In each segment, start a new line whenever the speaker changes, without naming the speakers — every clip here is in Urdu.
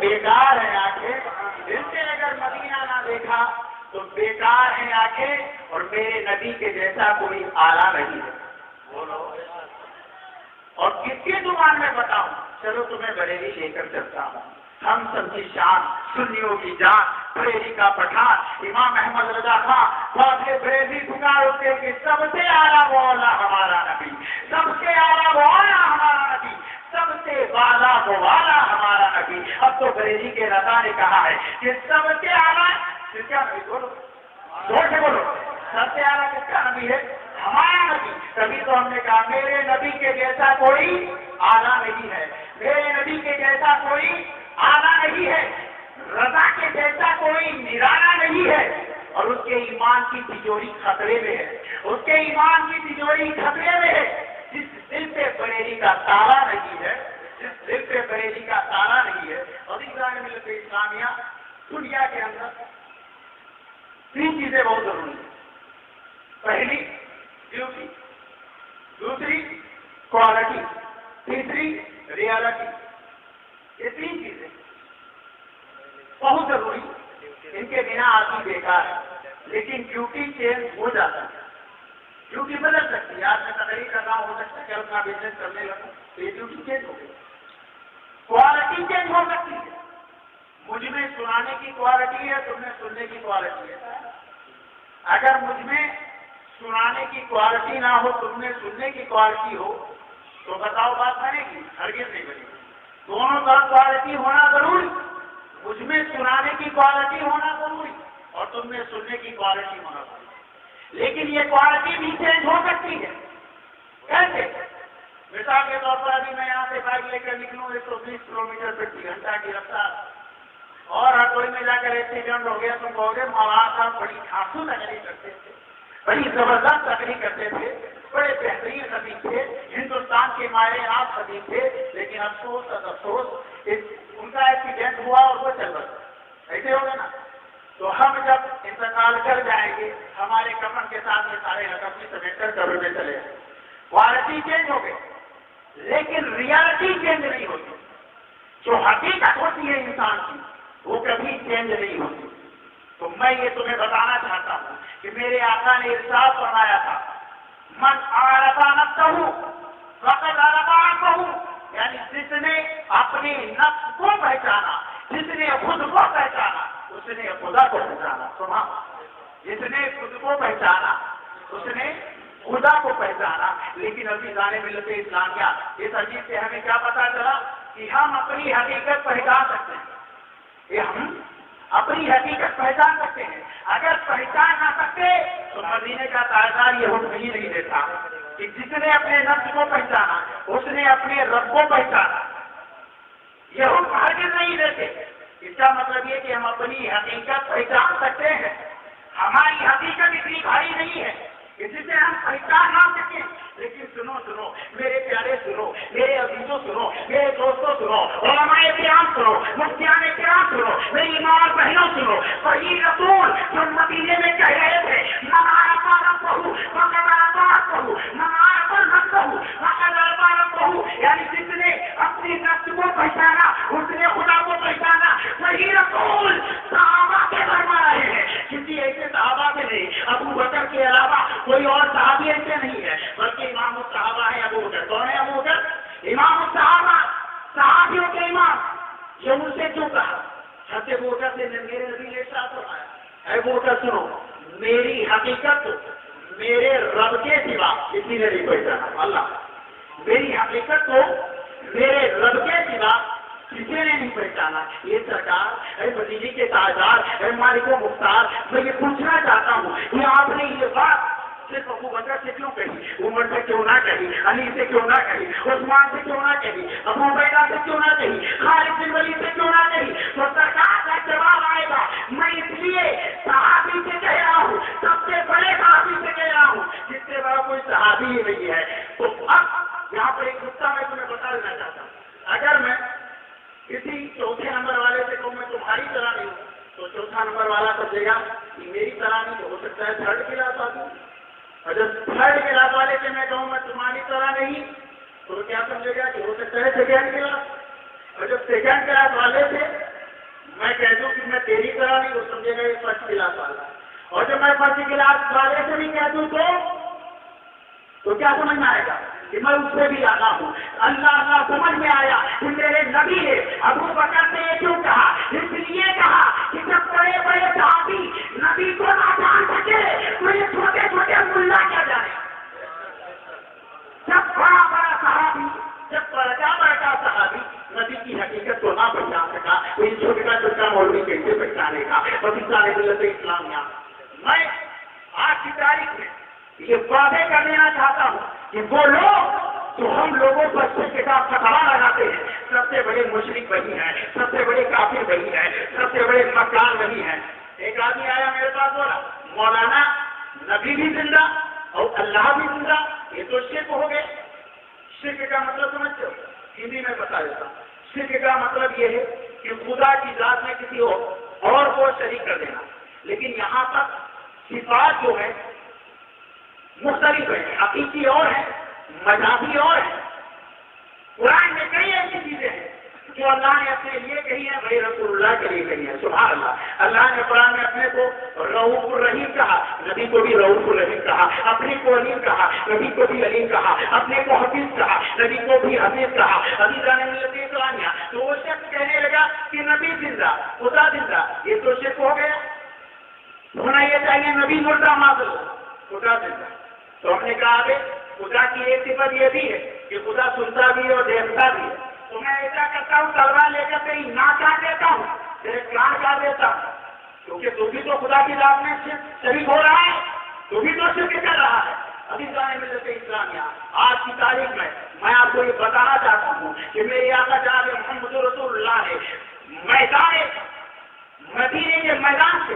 بیکار ہیں آنکھیں، ان سے اگر مدینہ نہ دیکھا تو بیکار ہیں آنکھیں، اور میرے نبی کے جیسا کوئی آلہ نہیں ہے. بولو اور کس کی زبان میں بتاؤں؟ چلو تمہیں بریلی لے کر چلتا ہوں. ہم سب کی شان، سنیوں کی جان، بریلی کا پٹھان امام احمد رضا خان واقع بریلی پکار ہوتے کہ سب سے اعلیٰ مولا ہمارا نبی، سب سے اعلیٰ مولا ہمارا نبی، سب سے والا والا ہمارا نبی. اب تو بریلی کے رضا نے کہا ہے کہ سب سے اعلیٰ کس کا نبی؟ بولو زور سے بولو، سب سے اعلیٰ کس کا نبی ہے؟ ہمارا نبی. تبھی تو ہم نے کہا میرے نبی کے جیسا کوئی اعلیٰ نہیں ہے، میرے نبی کے جیسا کوئی اعلیٰ نہیں ہے، رضا کے جیسا کوئی نرالا نہیں ہے. اور اس کے ایمان کی تجوری خطرے میں ہے، اس کے ایمان کی تجوری خطرے میں ہے. جس دل پہ بریلی کا تالا نہیں ہے، جس دل پہ بریلی کا تالا نہیں ہے. عزیزان ملت اسلامیہ، دنیا کے اندر تین چیزیں بہت ضروری ہیں. پہلی ڈیوٹی، دوسری کوالٹی، تیسری ریالٹی. یہ تین چیزیں بہت ضروری، ان کے بنا آدمی بیکار ہے. لیکن ڈیوٹی چینج ہو جاتا ہے، ڈیوٹی بدل سکتی ہے. آج میں تقریر کر رہا ہوں، ہو سکتا ہے کہ اپنا بزنس کرنے لگوں تو یہ ڈیوٹی چینج ہو گئی. کوالٹی چینج ہو سکتی ہے. مجھ میں سنانے کی کوالٹی ہے، تم میں سننے کی کوالٹی ہے. اگر مجھ میں سنانے کی کوالٹی نہ ہو، تم میں سننے کی کوالٹی ہو، تو بتاؤ بات بنے گی؟ ہرگز نہیں بنے گی. دونوں طرف کوالٹی ہونا ضروری. مجھ میں سنانے کی کوالٹی ہونا ضروری اور تم میں سننے کی کوالٹی ہونا ضروری. لیکن یہ کوالٹی بھی چینج ہو سکتی ہے. کیسے؟ مثال کے طور پر ابھی میں یہاں سے بائک لے کر نکلوں 120 کلومیٹر فی گھنٹہ کی رفتار، اور ہر میں جا کر ایکسیڈنٹ ہو گیا، تم کہو گے مولانا صاحب بڑی خاصو تقریر کرتے تھے، بڑی زبردست تقریر کرتے تھے، بڑے بہترین خطیب تھے، ہندوستان کے ماہر آپ خطیب تھے، لیکن افسوس ان کا ایکسیڈنٹ ہوا اور وہ چل رہا. ایسے ہوگا نا. تو ہم جب انتقال کر جائیں گے، ہمارے کفن کے ساتھ یہ سارے رقم کی سمیٹ کر قبر میں چلے جائیں. کوالٹی چینج ہو گئی لیکن ریالٹی چینج نہیں ہوتی. جو حقیقت ہوتی ہے انسان کی وہ کبھی چینج نہیں ہوتی. تو میں یہ تمہیں بتانا چاہتا ہوں کہ میرے آقا نے ارشاد فرمایا تھا، من عرف نفسہ فقد عرف ربہ. یعنی جس نے اپنے نفس کو پہچانا، جس نے خود کو پہچانا، اس نے خدا کو پہچانا. سنا، جس نے خود کو پہچانا اس نے خدا کو پہچانا. لیکن ابھی جانے ملت اسلامیہ اس حدیث سے ہمیں کیا پتا چلا کہ ہم اپنی حقیقت پہچان سکتے ہیں. یہ ہم اپنی حقیقت پہچان سکتے ہیں. اگر پہچان نہ سکتے تو مدینے کا تاجدار یہ حکم ہی نہیں دیتا کہ جس نے اپنے نفس کو پہچانا اس نے اپنے رب کو پہچانا. یہ حکم ہرگز نہیں دیتے. اس کا مطلب یہ کہ ہم اپنی حقیقت پہچان سکتے ہیں. ہماری حقیقت اتنی بھاری نہیں ہے کہ جسے ہم پہچان نہ سکیں. لیکن سنو میرے پیارے، سنو میرے عزیزوں، سنو میرے دوستوں، سنو علماء کرام، سنو مفتیان کرام، سنو میری ماں اور بہنوں، سنو. وہی رسول جو مدینے میں کہہ رہے تھے، من عرف ربہ فقد عرف ربہ، من عرف نفسہ فقد عرف ربہ. یعنی جس نے اپنی نفس کو پہچانا اس نے خدا کو پہچانا. وہی رسول صحابہ کے فرما رہے ہیں. کسی ایسے صحابہ سے نہیں، ابو بکر کے علاوہ کوئی اور صحابی ایسے نہیں ہے، بلکہ امام الصحابہ ہے ابو بکر. کون ہے ابو بکر؟ امام الصحابہ، صحابیوں کے امام. یہ ان سے کیوں کہا؟ حضرت ابو بکر سے میرے نبی نے ارشاد فرمایا، اے ابو بکر سنو، میری حقیقت میرے رب کے سوا کسی نے نہیں پہچانا. اللہ، میری حقیقت کو میرے رب کے سوا کسی نے نہیں پہچانا. یہ سرکار، اے مدینے کے تاجدار، اے مالک و مختار، میں یہ پوچھنا چاہتا ہوں کہ آپ نے یہ بات صرف ابو بکر سے کیوں کہی، عمر سے کیوں نہ کہی، علی سے کیوں نہ کہی، عثمان سے کیوں نہ کہی، ابو عبیدہ سے کیوں نہ کہی، خالد بن ولید سے کیوں نہ کہی؟ تو سرکار کا جواب آئے گا، میں اس لیے صحابی سے کہہ رہا ہوں، سب سے بڑے صحابی سے کہہ رہا ہوں، جس سے بڑا کوئی صحابی ہی نہیں ہے. تو اب یہاں پر ایک نقطہ میں تمہیں بتا دینا چاہتا ہوں. اگر میں کسی چوتھے نمبر والے سے کہوں میں تمہاری طرح نہیں ہوں، تو چوتھا نمبر والا سمجھے گا کہ میری طرح نہیں، تو ہو سکتا ہے تھرڈ کلاس آدمی. اور جب تھرڈ کلاس والے سے میں کہوں میں تمہاری طرح نہیں، تو کیا سمجھے گا کہ ہو سکتا ہے سیکنڈ کلاس. اور جب سیکنڈ کلاس والے سے کہہ دوں کہ میں تیری طرح نہیں تو سمجھے گا یہ فرض کلاس والا ہے، اور جب میں فرض کلاس والے سے بھی کہہ دوں تو کیا سمجھ میں آئے گا کہ میں اس سے بھی آنا ہوں؟ اللہ سمجھ میں آیا کہ میرے نبی نے ابو بکر سے یہ کیوں کہا؟ اس لیے کہا کہ جب بڑے بڑے صحابی نبی کو نہ جان سکے تو یہ چھوٹے چھوٹے ملا کیا جانے؟ جب بڑا صحابی، جب بڑا صحابی نبی کی حقیقت کو نہ پہچان سکا تو ان چھوٹے کا چھوٹا مولوی کیسے پہچانے گا؟ پاکستان ملت اسلامیہ، میں آج کی تاریخ میں یہ واضح کر دینا چاہتا ہوں کہ وہ لوگ جو ہم لوگوں پر شرک کا فتوا لگاتے ہیں، سب سے بڑے مشرک وہی ہیں، سب سے بڑے کافر وہی ہیں، سب سے بڑے مکار وہی ہیں۔ ایک آدمی آیا میرے پاس بولا مولانا نبی بھی زندہ اور اللہ بھی زندہ، یہ تو شرک ہو گئے۔ شرک کا مطلب سمجھتے ہو؟ ہندی میں بتا دیتا ہوں۔ شرک کا مطلب یہ ہے کہ خدا کی ذات میں کسی اور کو شریک کر دینا، لیکن یہاں تک صفات جو ہے مختلف ہے، حقیقی اور ہے، مذہبی اور ہے۔ قرآن میں کئی ایسی چیزیں ہیں جو اللہ نے اپنے لیے کہی ہے، بھائی رسول اللہ کے لیے کہی ہے۔ سبحان اللہ، اللہ نے قرآن میں اپنے کو رؤوف الرحیم کہا، نبی کو بھی رؤوف الرحیم کہا، اپنے کو علیم کہا، نبی کو بھی علیم کہا، اپنے کو حفیظ کہا، نبی کو بھی حفیظ کہا۔ عزیزان ملت اسلامیہ، تو وہ شخص کہنے لگا کہ نبی زندہ خدا زندہ، یہ تو شرک ہو گیا، ہونا یہ چاہیے نبی مردہ معذل خدا زندہ۔ تو ہم نے کہا کہ خدا کی ایک صفت یہ بھی ہے کہ خدا سنتا بھی ہے اور دیکھتا بھی ہے۔ تو میں ایسا کرتا ہوں تلوار لے کر تیری ناک کاٹ دیتا ہوں، تیرے کان کاٹ دیتا ہوں، کیونکہ تو بھی تو خدا کی ذات میں شریک ہو رہا ہے، تو بھی تو شرک کر رہا ہے۔ عزیزان ملت اسلامیہ، آج کی تاریخ میں آپ کو یہ بتانا چاہتا ہوں کہ میرے آقا جناب محمد رسول اللہ نے مدینے کے میدان سے،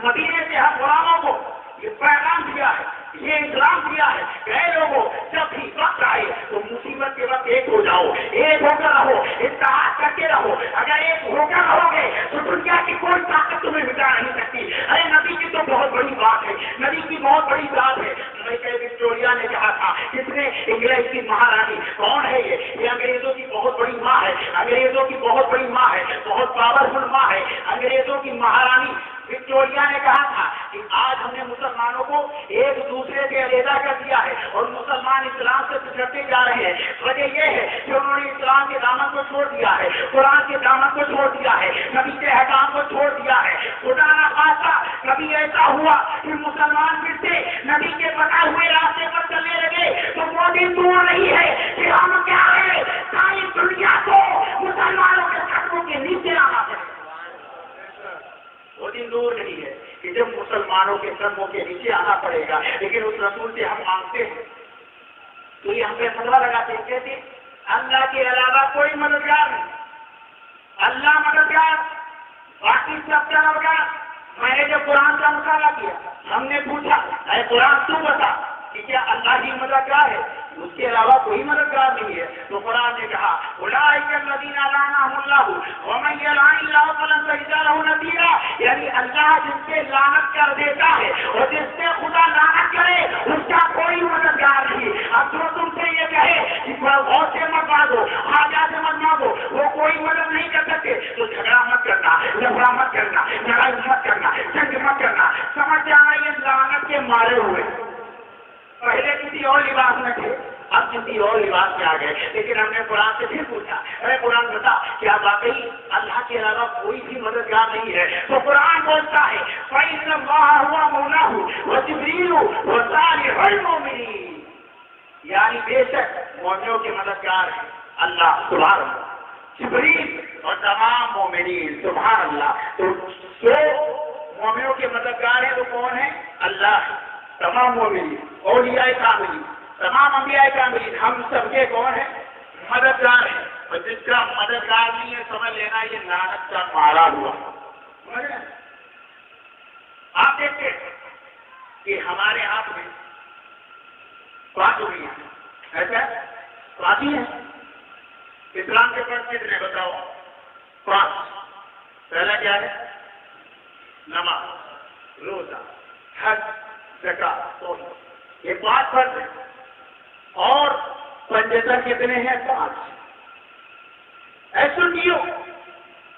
مدینے سے ہر غلاموں کو یہ پیغام دیا ہے، یہ اسلام دیا ہے کہ اے لوگوں، جب بھی وقت آئے تو مصیبت کے وقت ایک ہو جاؤ، ایک ہو کر رہو، اتحاد کر کے رہو۔ اگر ایک ہو کر رہو گے تو دنیا کی کوئی طاقت تمہیں مٹا نہیں سکتی۔ ارے نبی کی تو بہت بڑی بات ہے، نبی کی بہت بڑی بات ہے۔ وکٹوریا نے کہا تھا، کس نے؟ انگلینڈ کی مہارانی۔ کون ہے یہ انگریزوں کی بہت بڑی ماں ہے، انگریزوں کی بہت بڑی ماں ہے، بہت پاورفل ماں ہے، انگریزوں کی مہارانی وکٹوریا نے کہا تھا کہ آج ہم نے مسلمانوں کو ایک دوسرے سے علیحدہ کر دیا ہے اور مسلمان اسلام سے پچھڑتے جا رہے ہیں۔ وجہ یہ ہے کہ انہوں نے اسلام کے دامن کو چھوڑ دیا ہے، قرآن کے دامن کو چھوڑ دیا ہے، نبی کے احکام کو چھوڑ دیا ہے۔ خدا نہ خواستہ کبھی ایسا ہوا کہ مسلمان پھر سے نبی کے بتائے ہوئے راستے پر چلنے لگے تو وہ دن دور نہیں ہے کہ ہم کیا ہے ساری دنیا کو مسلمانوں کے قدموں کے نیچے آنا پڑے۔ وہ دن دور نہیں ہے کہ جب مسلمانوں کے قدموں کے نیچے آنا پڑے گا، لیکن اس رسول سے ہم مانگتے ہیں تو یہ ہم پہ فتوا لگاتے ہیں، کہتے ہیں اللہ کے علاوہ کوئی مددگار نہیں، اللہ مددگار، باقی سب طرفگار۔ میں نے جب قرآن کا مطالعہ کیا، ہم نے پوچھا اے قرآن تو بتا کہ کیا اللہ ہی مددگار ہے، اس کے علاوہ کوئی مددگار نہیں ہے؟ تو قرآن نے کہا اولئک الذین لعنهم اللہ ومن یلعن اللہ فلن تجد له نصیرا، یعنی اللہ جس سے لعنت کر دیتا ہے اور جس سے خدا لعنت کرے اس کا کوئی مددگار نہیں۔ اب جو تم سے یہ کہے کہ غوث سے مت مانگو، خواجہ سے مت مانگو، وہ کوئی مدد نہیں کر سکتے، تو جھگڑا مت کرنا، لفڑا مت کرنا، لڑائی مت کرنا، جنگ مت کرنا۔ سمجھ جانا یہ لعنت کے مارے ہوئے، پہلے کسی اور لباس میں تھے، اب کسی اور لباس میں آ گئے۔ لیکن ہم نے قرآن سے پھر پوچھا ارے قرآن بتا کیا واقعی اللہ کے علاوہ کوئی بھی مددگار نہیں ہے؟ تو قرآن بولتا ہے فَإِنَّ اللَّهَ هُوَ مَوْلَاهُ وَجِبْرِيلُ وَصَالِحُ الْمُؤْمِنِينَ، یعنی بے شک مومنوں کے مددگار ہیں اللہ سبحان اللہ، جبریل اور تمام مومنین سبحان اللہ۔ تو جو مومنوں کے مددگار ہیں وہ کون ہیں؟ اللہ، تمام مومنین، اولیاء کاملین، تمام انبیاء کاملین، ہم سب کے کون ہیں؟ مددگار ہیں۔ اور جس کا مددگار نہیں ہے سمجھ لینا یہ لعنت کا مارا ہوا۔ آپ دیکھتے کہ ہمارے ہاتھ میں بات ہوئی ہے، ایسا باقی ہے۔ اسلام کے فرض کتنے بتاؤ؟ 5۔ پہلا کیا ہے؟ نماز، روزہ، حج، زکات، یہ 5 فرض ہیں۔ اور پنجتن کتنے ہیں؟ 5۔ ایسا سنیو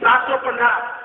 715।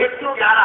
111।